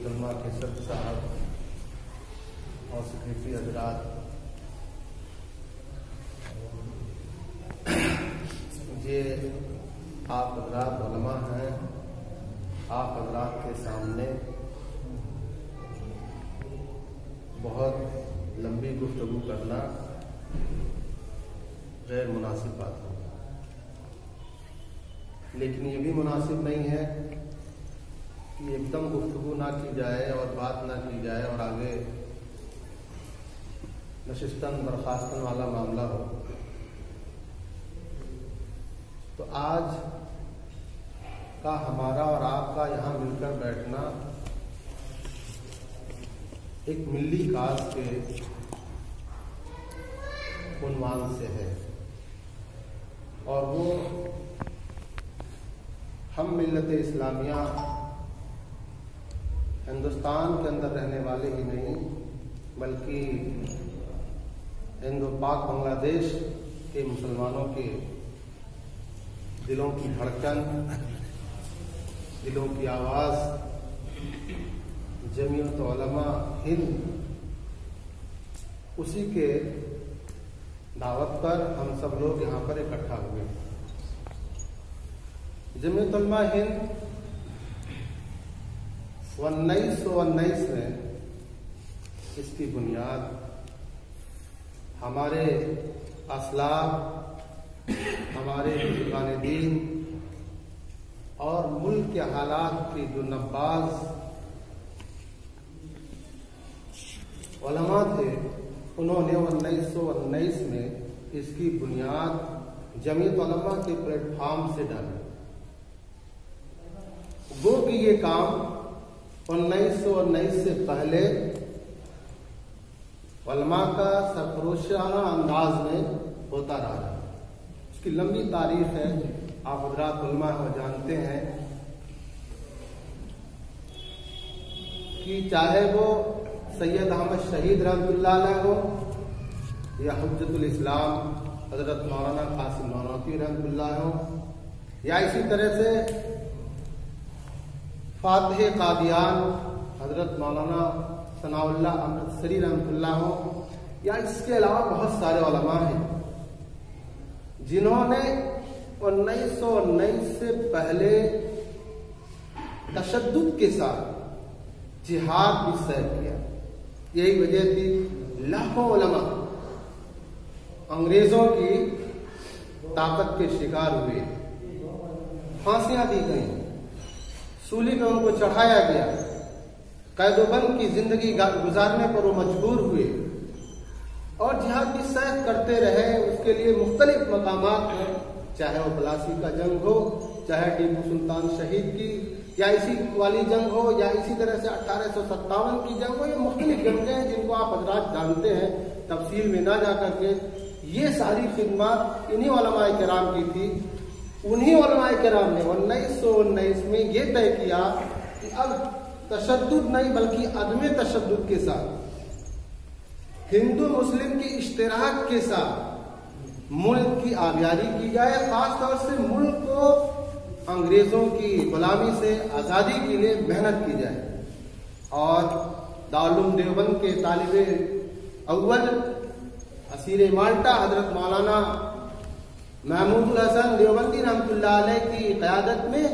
علماء کے صدر صاحب اور سیکریٹری حضرات، یہ آپ حضرات علماء ہیں، آپ حضرات کے سامنے بہت لمبی گفتگو کرنا غیر مناسب بات ہے، لیکن یہ بھی مناسب نہیں ہے کہ ایک دم گفتگو نہ کی جائے اور بات نہ کی جائے اور آگے نشستن برخاستن والا معاملہ ہو۔ تو آج کا ہمارا اور آپ کا یہاں مل کر بیٹھنا ایک ملی کاز کے عنوان سے ہے، اور وہ ہم ملت اسلامیہ ہندوستان کے اندر رہنے والے ہی نہیں بلکہ ہند و پاک بنگلہ دیش کے مسلمانوں کے دلوں کی دھڑکن، دلوں کی آواز، جمعیت علماء ہند، اسی کے دعوت پر ہم سب لوگ یہاں پر اکٹھا ہوئے۔ جمعیت علماء ہند 1919 میں اس کی بنیاد ہمارے اسلاف، ہمارے بزرگان دین اور ملک کے حالات کی جو نباز علماء تھے، انہوں نے 1919 میں اس کی بنیاد جمعیت علماء کے پلیٹ فارم سے ڈالی۔ گو کہ یہ کام 1919 سے پہلے علماء کا سرفروشانہ انداز میں ہوتا رہا ہے۔ اس کی لمبی تاریخ ہے، آپ حضرات علماء جانتے ہیں کہ چاہے وہ سید احمد شہید رحمۃ اللہ علیہ ہو یا حجت الاسلام حضرت مولانا قاسم نانوتوی رحمۃ اللہ ہو، یا اسی طرح سے فاتح قادیان حضرت مولانا ثناء اللہ امرتسری رحمۃ اللہ ہو، یا اس کے علاوہ بہت سارے علماء ہیں جنہوں نے 1919 سے پہلے تشدد کے ساتھ جہاد بھی سیر کیا۔ یہی وجہ تھی لاکھوں علماء انگریزوں کی طاقت کے شکار ہوئے، پھانسیاں دی گئیں، سولی میں ان کو چڑھایا گیا، قید و بند کی زندگی گزارنے پر وہ مجبور ہوئے اور جہاد کی سیر کرتے رہے۔ اس کے لیے مختلف مقامات ہیں، چاہے وہ پلاسی کا جنگ ہو، چاہے ٹیپو سلطان شہید کی یا اسی والی جنگ ہو، یا اسی طرح سے 1857 کی جنگ ہو، یہ مختلف جنگیں ہیں جن کو آپ حضرات جانتے ہیں، تفصیل میں نہ جا کر کے۔ یہ ساری خدمات انہی علماء کرام کی تھی۔ انہی علماء کرام نے 1919 میں یہ طے کیا کہ اب تشدد نہیں بلکہ عدم تشدد کے ساتھ، ہندو مسلم کی اشتراک کے ساتھ ملک کی آبیاری کی جائے، خاص طور سے ملک کو انگریزوں کی غلامی سے آزادی کے لیے محنت کی جائے۔ اور دارالعلوم دیوبند کے طالب اول اسیر مالٹا حضرت مولانا محمود الحسن دیوبندی رحمۃ اللہ علیہ کی قیادت میں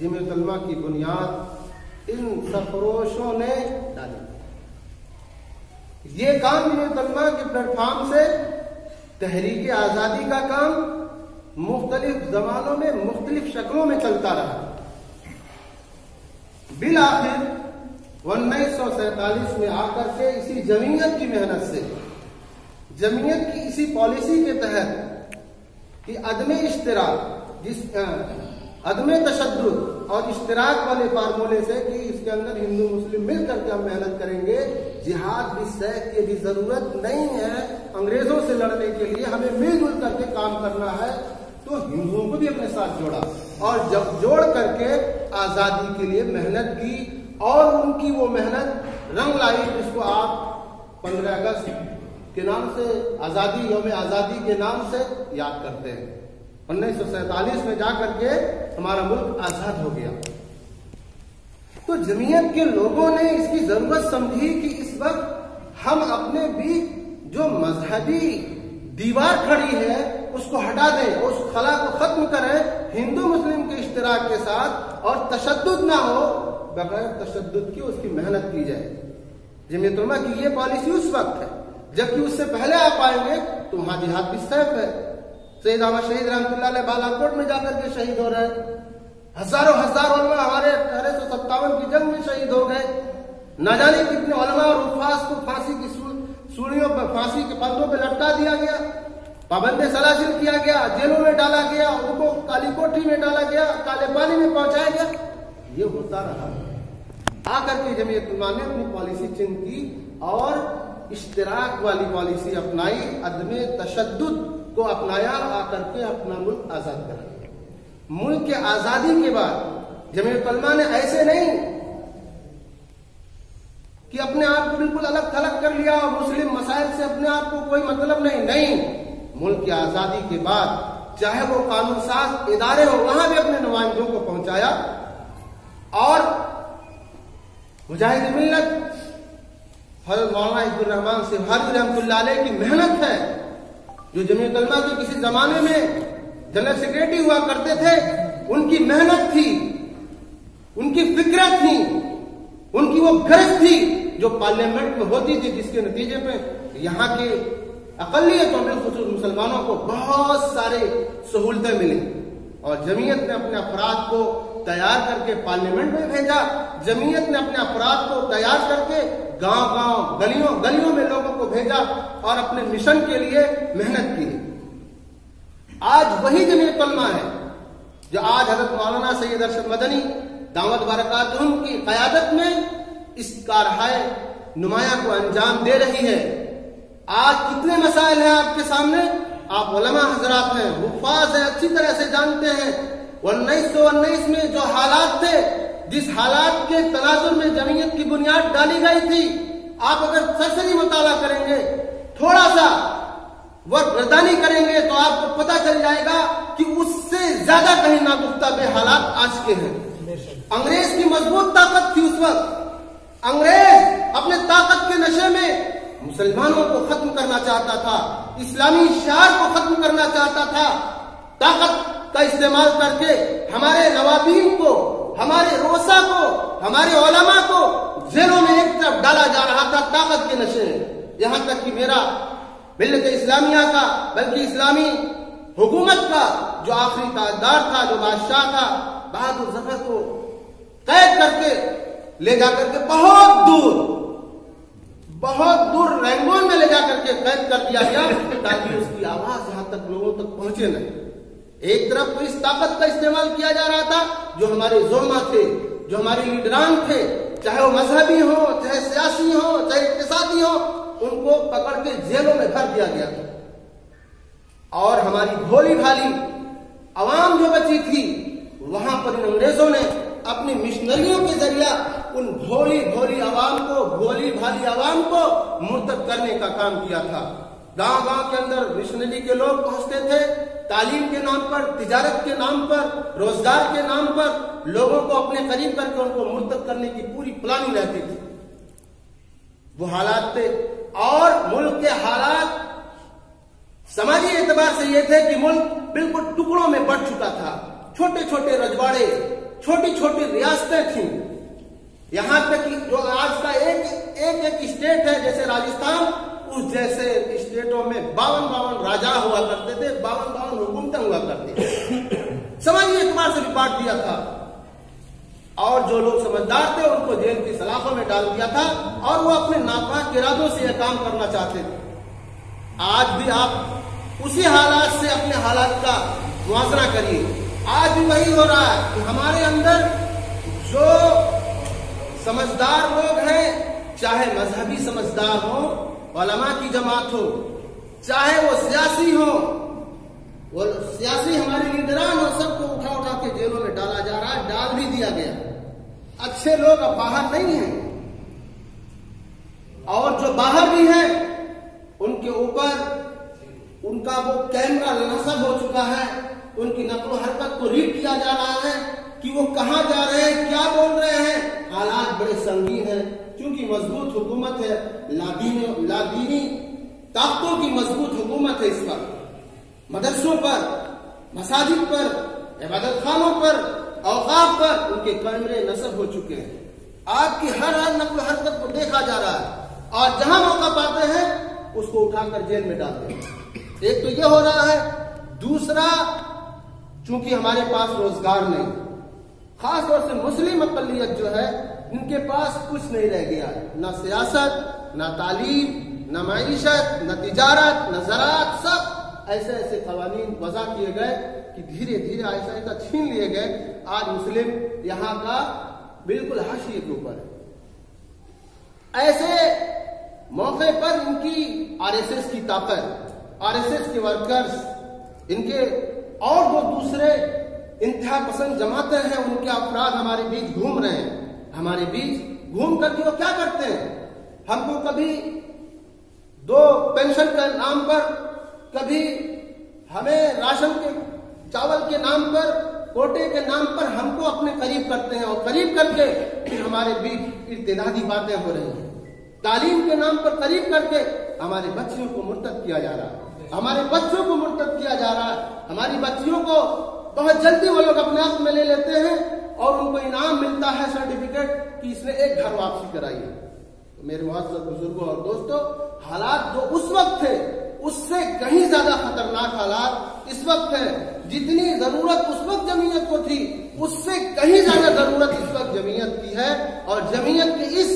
جمعیت علماء کی بنیاد ان سرفروشوں نے ڈالی۔ یہ کام جمعیت علماء کے پلیٹ فارم سے تحریک آزادی کا کام مختلف زمانوں میں مختلف شکلوں میں چلتا رہا۔ بالآخر 1947 میں آ کر کے اسی جمعیت کی محنت سے، جمعیت کی اسی پالیسی کے تحت کہ عدم اشتراک، عدم تشدد اور اشتراک والے فارمولے سے کہ اس کے اندر ہندو مسلم مل کر کے ہم محنت کریں گے، جہاد بھی سیف کی بھی ضرورت نہیں ہے، انگریزوں سے لڑنے کے لیے ہمیں مل جل کر کے کام کرنا ہے، تو ہندوؤں کو بھی اپنے ساتھ جوڑا اور جب جوڑ کر کے آزادی کے لیے محنت کی، اور ان کی وہ محنت رنگ لائی جس کو آپ 15 اگست کے نام سے، آزادی، یوم آزادی کے نام سے یاد کرتے ہیں۔ 1947 میں جا کر کے ہمارا ملک آزاد ہو گیا۔ تو جمعیت کے لوگوں نے اس کی ضرورت سمجھی کہ اس وقت ہم اپنے بیچ جو مذہبی دیوار کھڑی ہے اس کو ہٹا دیں، اس خلا کو ختم کریں، ہندو مسلم کے اشتراک کے ساتھ، اور تشدد نہ ہو، بغیر تشدد کی اس کی محنت کی جائے۔ جمعیت علماء کی یہ پالیسی اس وقت ہے، جبکہ اس سے پہلے آپ آئیں گے تو وہاں جہاد بھی سیف ہے۔ سید احمد شہید رحمۃ اللہ علیہ بالا کوٹ میں جا کر کے شہید ہو رہے ہیں، ہزاروں علماء ہمارے 1857 کی جنگ میں شہید ہو گئے، نہ جانے کتنے علماء اور حفاظ کو پھانسی کی سولیوں پر، پھانسی کے پندوں پہ لٹکا دیا گیا، پابند سلاسل کیا گیا، جیلوں میں ڈالا گیا، ان کو کالی کوٹھی میں ڈالا گیا، کالے پانی میں پہنچایا گیا۔ یہ ہوتا رہا۔ آ کر کے جمعیت علماء نے اپنی پالیسی چینج کی اور اشتراک والی پالیسی اپنائی، عدم تشدد کو اپنایا، آ کر کے اپنا ملک آزاد کرا۔ ملک کے آزادی کے بعد جمعیت علماء نے ایسے نہیں کہ اپنے آپ کو بالکل الگ تھلگ کر لیا اور مسلم مسائل سے اپنے آپ کو کوئی مطلب نہیں۔ ملک کی آزادی کے بعد چاہے وہ قانون ساز ادارے ہو، وہاں بھی اپنے نمائندوں کو پہنچایا، اور مجاہد ملت حضرت مولانا عبد الرحمان سبحانی رحمۃ اللہ علیہ کی محنت ہے، جو جمعیت علماء کی کسی زمانے میں جنرل سیکریٹری ہوا کرتے تھے، ان کی محنت تھی، ان کی فکرت تھی، ان کی وہ غرض تھی جو پارلیمنٹ میں ہوتی تھی، جس کے نتیجے میں یہاں کے اقلیت اور بالخصوص مسلمانوں کو بہت سارے سہولتیں ملی، اور جمعیت نے اپنے افراد کو تیار کر کے پارلیمنٹ میں بھیجا، جمعیت نے اپنے افراد کو تیار کر کے گاؤں گلیوں میں لوگوں کو بھیجا اور اپنے مشن کے لیے محنت کی۔ آج وہی جمعیت علماء ہے جو آج حضرت مولانا سید ارشد مدنی دعوت برکاتہم کی قیادت میں اس کارہائے نمایاں کو انجام دے رہی ہے۔ آج کتنے مسائل ہیں آپ کے سامنے، آپ علماء حضرات ہیں، حفاظ ہیں، اچھی طرح سے جانتے ہیں۔ 1919 میں جو حالات تھے، جس حالات کے تناظر میں جمعیت کی بنیاد ڈالی گئی تھی، آپ اگر سرسری مطالعہ کریں گے، تھوڑا سا وقت گردانی کریں گے، تو آپ کو پتہ چل جائے گا کہ اس سے زیادہ کہیں ناگفتہ بے حالات آج کے ہیں۔ انگریز کی مضبوط طاقت تھی اس وقت، انگریز اپنے طاقت کے نشے میں مسلمانوں کو ختم کرنا چاہتا تھا، اسلامی شعار کو ختم کرنا چاہتا تھا، طاقت کا استعمال کر کے ہمارے نوابین کو، ہمارے روسا کو، ہمارے علماء کو جیلوں میں ایک طرف ڈالا جا رہا تھا طاقت کے نشے میں، یہاں تک کہ میرا ملت اسلامیہ کا، بلکہ اسلامی حکومت کا جو آخری تاجدار تھا، جو بادشاہ تھا، بہادر ظفر کو قید کر کے لے جا کر کے بہت دور رینگون میں لے جا کر کے قید کر دیا گیا، تاکہ اس کی آواز یہاں تک لوگوں تک پہنچے نہیں۔ ایک طرف تو اس طاقت کا استعمال کیا جا رہا تھا، جو ہمارے ظلمہ تھے، جو ہمارے لیڈران تھے، چاہے وہ مذہبی ہو، چاہے سیاسی ہو، چاہے اقتصادی ہو، ان کو پکڑ کے جیلوں میں بھر دیا گیا تھا، اور ہماری بھولی بھالی عوام جو بچی تھی، وہاں پر ان انگریزوں نے اپنی مشنریوں کے ذریعہ ان بھولی بھالی عوام کو مرتد کرنے کا کام کیا تھا۔ گاؤں کے اندر مشنری کے لوگ پہنچتے تھے، تعلیم کے نام پر، تجارت کے نام پر، روزگار کے نام پر لوگوں کو اپنے قریب کر کے ان کو مرتد کرنے کی پوری پلاننگ رہتی تھی۔ وہ حالات تھے، اور ملک کے حالات سماجی اعتبار سے یہ تھے کہ ملک بالکل ٹکڑوں میں بٹ چکا تھا، چھوٹے چھوٹے رجواڑے، چھوٹی چھوٹی ریاستیں تھیں، یہاں تک کہ جو آج کا ایک اسٹیٹ ہے جیسے راجستھان، اس جیسے اسٹیٹوں میں 52 راجا ہوا کرتے تھے، 52 حکومتیں ہوا کرتی تھیں، سماجی اعتبار سے بھی بانٹ دیا تھا، اور جو لوگ سمجھدار تھے ان کو جیل کی سلاخوں میں ڈال دیا تھا، اور وہ اپنے ناپاک ارادوں سے یہ کام کرنا چاہتے تھے۔ آج بھی آپ اسی حالات سے اپنے حالات کا موازنہ کریے، آج بھی وہی ہو رہا ہے کہ ہمارے اندر جو سمجھدار لوگ ہیں، چاہے مذہبی سمجھدار ہوں، علماء کی جماعت ہو، چاہے وہ سیاسی ہو، وہ سیاسی ہمارے لیڈران ہو، سب کو اٹھا کے جیلوں میں ڈالا جا رہا ہے، ڈال بھی دیا گیا۔ اچھے لوگ اب باہر نہیں ہیں، اور جو باہر بھی ہیں ان کے اوپر ان کا وہ کیمرہ نصب ہو چکا ہے، ان کی نقل و حرکت کو ریڈ کیا جا رہا ہے، کہ وہ کہاں جا رہے ہیں، کیا بول رہے ہیں۔ حالات بڑے سنگین ہیں، چونکہ مضبوط حکومت ہے، لادینی طاقتوں کی مضبوط حکومت ہے اس وقت۔ مدرسوں پر، مساجد پر، عبادت خانوں پر، اوقاف پر ان کے کیمرے نصب ہو چکے ہیں۔ آپ کی ہر نقل و حرکت کو دیکھا جا رہا ہے، اور جہاں موقع پاتے ہیں اس کو اٹھا کر جیل میں ڈالتے ہیں۔ ایک تو یہ ہو رہا ہے، دوسرا چونکہ ہمارے پاس روزگار نہیں، خاص طور سے مسلم اقلیت جو ہے ان کے پاس کچھ نہیں رہ گیا ہے، نہ سیاست، نہ تعلیم، نہ معیشت، نہ تجارت، نہ زراعت، سب ایسے قوانین وضع کیے گئے کہ دھیرے دھیرے ایسا ایسا چھین لیے گئے۔ آج مسلم یہاں کا بالکل حاشیے کے اوپر ہے۔ ایسے موقع پر ان کی آر ایس ایس کی طاقت، آر ایس ایس کے ورکرز، ان کے اور جو دوسرے انتہا پسند جماعتیں ہیں ان کے افراد ہمارے بیچ گھوم رہے ہیں۔ ہمارے بیچ گھوم کر کے وہ کیا کرتے ہیں، ہم کو کبھی 2 پینشن کے نام پر، کبھی ہمیں راشن کے چاول کے نام پر، کوٹے کے نام پر ہم کو اپنے قریب کرتے ہیں، اور قریب کر کے پھر ہمارے بیچ ارتدادی باتیں ہو رہی ہیں۔ تعلیم کے نام پر قریب کر کے ہمارے بچیوں کو مرتد کیا جا رہا ہے، ہمارے بچوں کو مرتد کیا جا رہا ہے۔ ہماری بچیوں کو بہت جلدی وہ لوگ اپنے ہاتھ میں لے لیتے ہیں اور ان کو انعام ملتا ہے سرٹیفکیٹ کہ اس نے ایک گھر واپسی کرائی ہے۔ میرے معزز بزرگوں اور دوستوں، حالات جو اس وقت تھے اس سے کہیں زیادہ خطرناک حالات اس وقت ہیں۔ جتنی ضرورت اس وقت جمعیت کو تھی اس سے کہیں زیادہ ضرورت اس وقت جمعیت کی ہے، اور جمعیت کی اس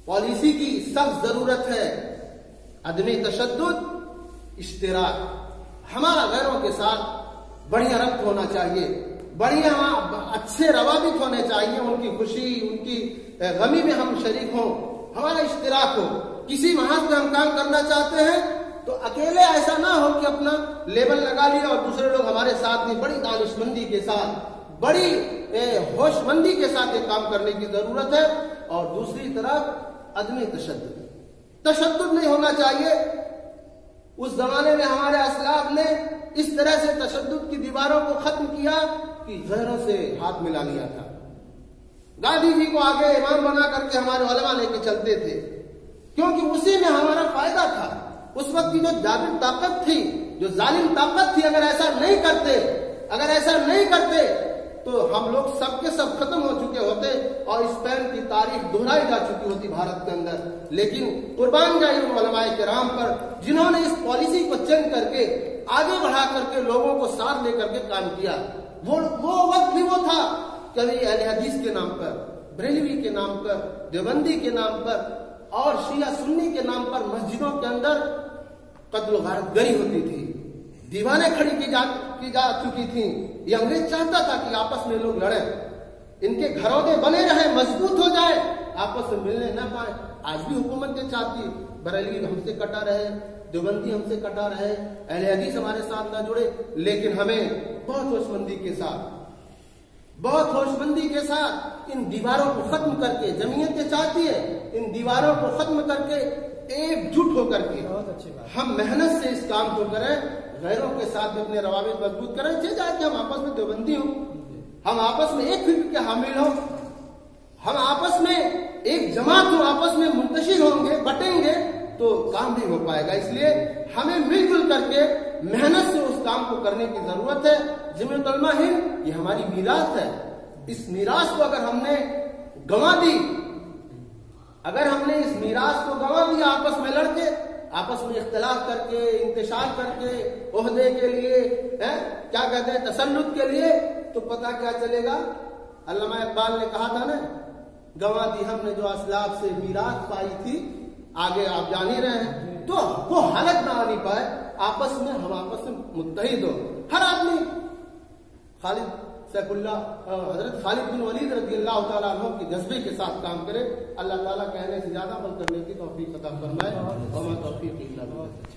پالیسی کی سخت ضرورت ہے۔ عدم تشدد، اشتراک، ہمارا غیروں کے ساتھ بڑھیا ربط ہونا چاہیے، بڑھیا اچھے روابط ہونے چاہیے، ان کی خوشی، ان کی غمی میں ہم شریک ہوں، ہمارا اشتراک ہو۔ کسی محاذ پہ ہم کام کرنا چاہتے ہیں تو اکیلے ایسا نہ ہو کہ اپنا لیبل لگا لیا اور دوسرے لوگ ہمارے ساتھ نہیں، بڑی دانش مندی کے ساتھ، بڑی ہوش مندی کے ساتھ یہ کام کرنے کی ضرورت ہے۔ اور دوسری طرف عدم تشدد نہیں ہونا چاہیے۔ اس زمانے میں ہمارے اسلاف نے اس طرح سے تشدد کی دیواروں کو ختم کیا کہ غیروں سے ہاتھ ملا لیا تھا۔ گاندھی جی کو آگے امام بنا کر کے ہمارے علماء لے کے چلتے تھے، کیونکہ اسی میں ہمارا فائدہ تھا۔ اس وقت کی جو جابر طاقت تھی، جو ظالم طاقت تھی، اگر ایسا نہیں کرتے تو ہم لوگ سب کے سب ختم ہو چکے ہوتے اور اسپین کی تاریخ دہرائی جا چکی ہوتی بھارت کے اندر۔ لیکن قربان جائے ان علماء کرام پر جنہوں نے اس پالیسی کو چینج کر کے آگے بڑھا کر کے لوگوں کو ساتھ لے کر کے کام کیا۔ وہ وقت بھی وہ تھا، کبھی اہل حدیث کے نام پر، بریلوی کے نام پر، دیوبندی کے نام پر اور شیعہ سنی کے نام پر مسجدوں کے اندر قتل و غارت گری ہوتی تھی، دیوانیں کھڑی کی جا چکی تھیں۔ یہ انگریز چاہتا تھا کہ آپس میں لوگ لڑیں، ان کے گھرونے بنے رہیں، مضبوط ہو جائے، آپس میں ملنے نہ پائے۔ آج بھی حکومت یہ چاہتی، بریلوی ہم سے کٹا رہے، دیوبندی ہم سے کٹا رہے، اہل حدیث ہمارے ساتھ نہ جڑے، لیکن ہمیں بہت ہوش مندی کے ساتھ ان دیواروں کو ختم کر کے، جمعیت یہ چاہتی ہے ان دیواروں کو ختم کر کے ایک جٹ ہو کر کے ہم محنت سے اس کام کو کریں، غیروں کے ساتھ بھی اپنے روابط مضبوط کریں۔ چاہے کہ ہم آپس میں دیوبندی ہوں، ہم آپس میں ایک فکر کے حامل ہوں، ہم آپس میں ایک جماعت ہوں، آپس میں منتشر ہوں گے، بٹیں گے تو کام نہیں ہو پائے گا۔ اس لیے ہمیں مل جل کر کے محنت سے اس کام کو کرنے کی ضرورت ہے۔ جمعیت علماء ہند یہ ہماری میراث ہے، اس میراث کو اگر ہم نے گنوا دی، اگر ہم نے اس میراث کو گنوا دیا آپس میں لڑ کے، آپس میں اختلاف کر کے، انتشار کر کے، عہدے کے لیے، کیا کہتے ہیں، تسلط کے لیے، تو پتہ کیا چلے گا؟ علامہ اقبال نے کہا تھا نا، گنوا دی ہم نے جو اسلاف سے میراث پائی تھی، آگے آپ جان ہی رہے ہیں۔ تو وہ حالت نہ آنی پائے، آپس میں ہم آپس میں متحد ہو، ہر آدمی حضرت خالد بن ولید رضی اللہ تعالیٰ عنہ کے جذبے کے ساتھ کام کرے۔ اللہ تعالیٰ کہنے سے زیادہ عمل کرنے کی توفیق عطا فرمائے۔ وما توفیق الا باللہ۔